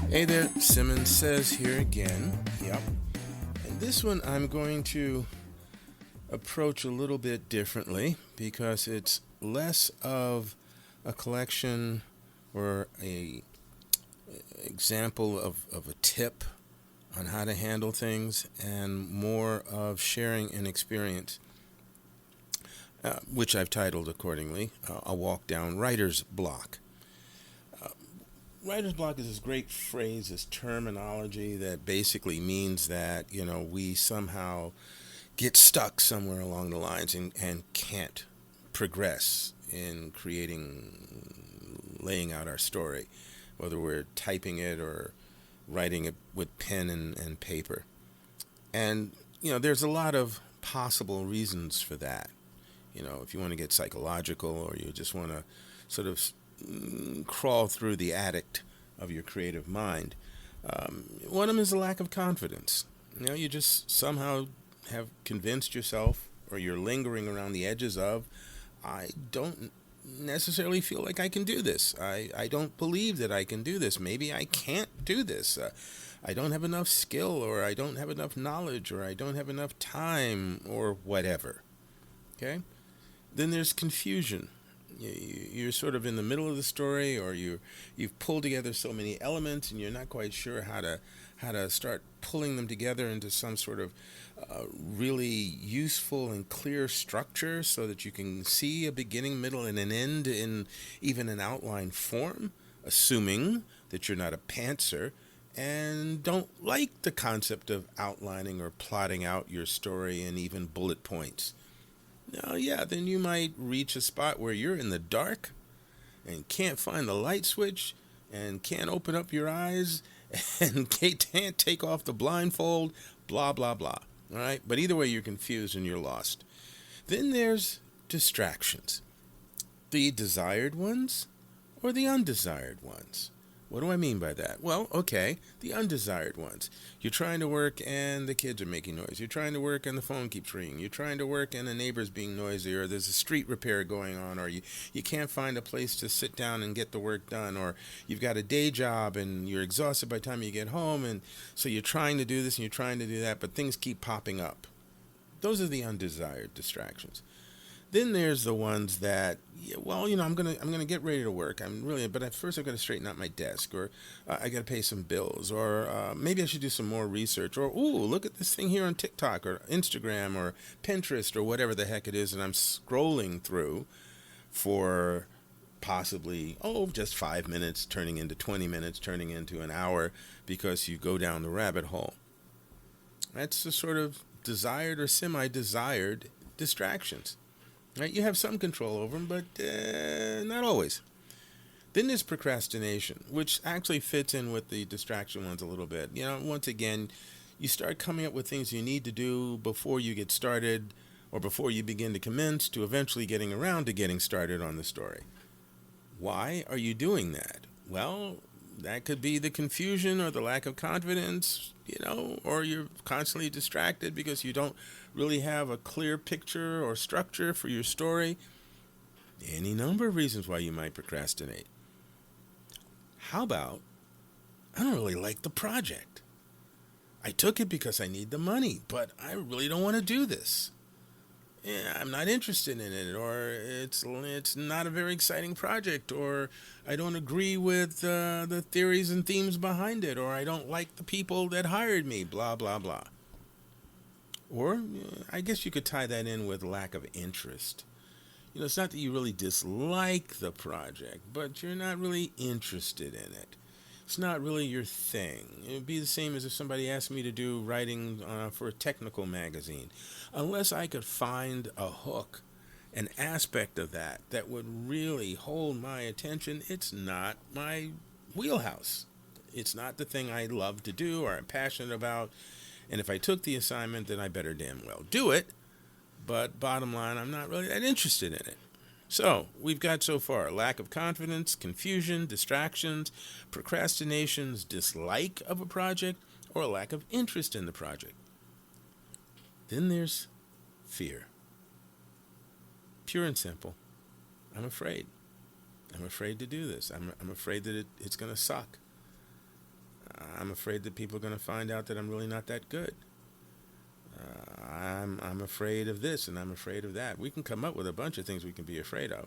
Hey there, Simmons says here again. Yep. And this one I'm going to approach a little bit differently because it's less of a collection or a example of a tip on how to handle things and more of sharing an experience, which I've titled accordingly, A Walk Down Writer's Block. Writer's block is this great phrase, this terminology that basically means that, we somehow get stuck somewhere along the lines and can't progress in laying out our story, whether we're typing it or writing it with pen and paper. And, there's a lot of possible reasons for that. If you want to get psychological or you just want to sort of crawl through the attic of your creative mind. One of them is a lack of confidence. You just somehow have convinced yourself, or you're lingering around the edges of, I don't necessarily feel like I can do this. I don't believe that I can do this. Maybe I can't do this. I don't have enough skill, or I don't have enough knowledge, or I don't have enough time, or whatever. Okay? Then there's confusion. You're sort of in the middle of the story, or you've pulled together so many elements and you're not quite sure how to start pulling them together into some sort of really useful and clear structure so that you can see a beginning, middle, and an end in even an outline form, assuming that you're not a pantser and don't like the concept of outlining or plotting out your story in even bullet points. Now, then you might reach a spot where you're in the dark and can't find the light switch and can't open up your eyes and can't take off the blindfold, blah, blah, blah. All right? But either way, you're confused and you're lost. Then there's distractions. The desired ones or the undesired ones. What do I mean by that? Well, okay, the undesired ones. You're trying to work and the kids are making noise. You're trying to work and the phone keeps ringing. You're trying to work and the neighbor's being noisy, or there's a street repair going on, or you can't find a place to sit down and get the work done, or you've got a day job and you're exhausted by the time you get home, and so you're trying to do this and you're trying to do that, but things keep popping up. Those are the undesired distractions. Then there's the ones that, I'm gonna get ready to work. But at first I've got to straighten out my desk, or I got to pay some bills, or maybe I should do some more research, or look at this thing here on TikTok or Instagram or Pinterest or whatever the heck it is, and I'm scrolling through for possibly just 5 minutes, turning into 20 minutes, turning into an hour, because you go down the rabbit hole. That's the sort of desired or semi-desired distractions. Right? You have some control over them, but not always. Then there's procrastination, which actually fits in with the distraction ones a little bit. Once again, you start coming up with things you need to do before you get started, or before you begin to commence, to eventually getting around to getting started on the story. Why are you doing that? Well, that could be the confusion or the lack of confidence, or you're constantly distracted because you don't really have a clear picture or structure for your story. Any number of reasons why you might procrastinate. How about, I don't really like the project. I took it because I need the money, but I really don't want to do this. I'm not interested in it, or it's not a very exciting project, or I don't agree with the theories and themes behind it, or I don't like the people that hired me, blah, blah, blah. Or I guess you could tie that in with lack of interest. It's not that you really dislike the project, but you're not really interested in it. It's not really your thing. It would be the same as if somebody asked me to do writing for a technical magazine. Unless I could find a hook, an aspect of that would really hold my attention, it's not my wheelhouse. It's not the thing I love to do or I'm passionate about. And if I took the assignment, then I better damn well do it. But bottom line, I'm not really that interested in it. So we've got so far lack of confidence, confusion, distractions, procrastinations, dislike of a project, or a lack of interest in the project. Then there's fear. Pure and simple. I'm afraid. I'm afraid to do this. I'm afraid that it's going to suck. I'm afraid that people are going to find out that I'm really not that good. I'm afraid of this and I'm afraid of that. We can come up with a bunch of things we can be afraid of.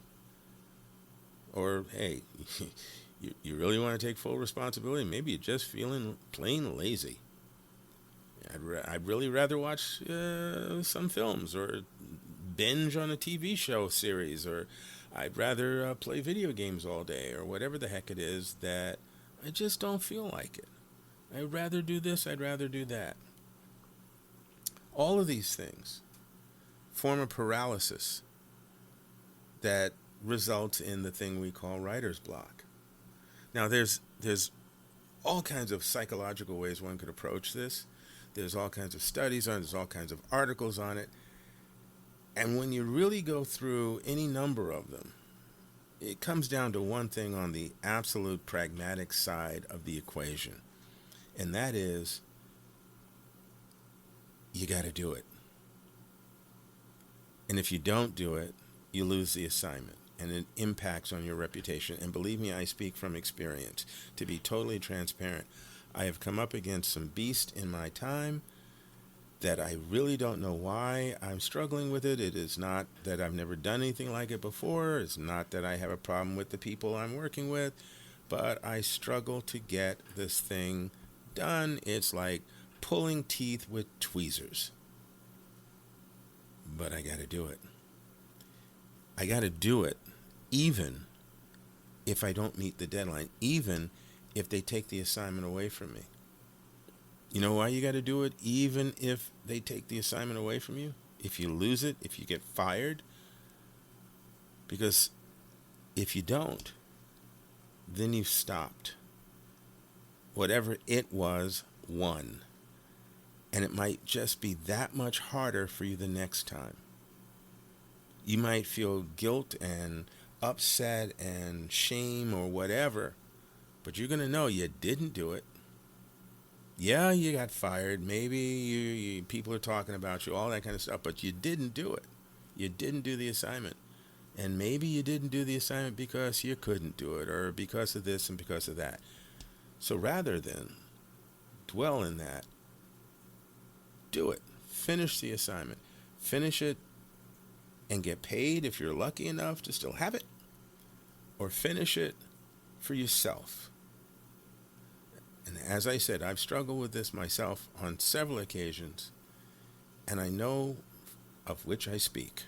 Or, hey, you really want to take full responsibility? Maybe you're just feeling plain lazy. I'd really rather watch some films or binge on a TV show series, or I'd rather play video games all day, or whatever the heck it is that I just don't feel like it. I'd rather do this, I'd rather do that. All of these things form a paralysis that results in the thing we call writer's block. Now, there's all kinds of psychological ways one could approach this. There's all kinds of studies on it. There's all kinds of articles on it. And when you really go through any number of them, it comes down to one thing on the absolute pragmatic side of the equation. And that is, you got to do it. And if you don't do it, you lose the assignment. And it impacts on your reputation. And believe me, I speak from experience. To be totally transparent, I have come up against some beast in my time that I really don't know why I'm struggling with it. It is not that I've never done anything like it before. It's not that I have a problem with the people I'm working with. But I struggle to get this thing done. It's like pulling teeth with tweezers. But I got to do it. I got to do it even if I don't meet the deadline, even if they take the assignment away from me. You know why you got to do it even if they take the assignment away from you? If you lose it, if you get fired? Because if you don't, then you've stopped. Whatever it was, won. And it might just be that much harder for you the next time. You might feel guilt and upset and shame or whatever, but you're going to know you didn't do it. Yeah, you got fired. Maybe people are talking about you, all that kind of stuff, but you didn't do it. You didn't do the assignment. And maybe you didn't do the assignment because you couldn't do it, or because of this and because of that. So rather than dwell in that, do it. Finish the assignment. Finish it and get paid if you're lucky enough to still have it, or finish it for yourself. And as I said, I've struggled with this myself on several occasions, and I know of which I speak.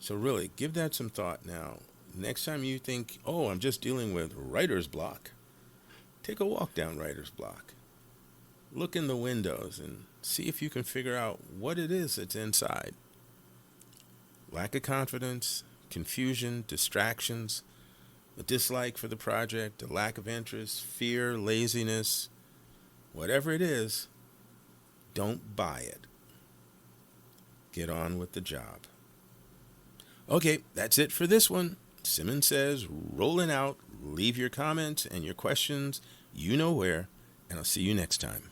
So really, give that some thought now. Next time you think, oh, I'm just dealing with writer's block, take a walk down writer's block. Look in the windows and see if you can figure out what it is that's inside. Lack of confidence, confusion, distractions, a dislike for the project, a lack of interest, fear, laziness, whatever it is, don't buy it. Get on with the job. Okay, that's it for this one. Simmons says, rolling out. Leave your comments and your questions, you know where, and I'll see you next time.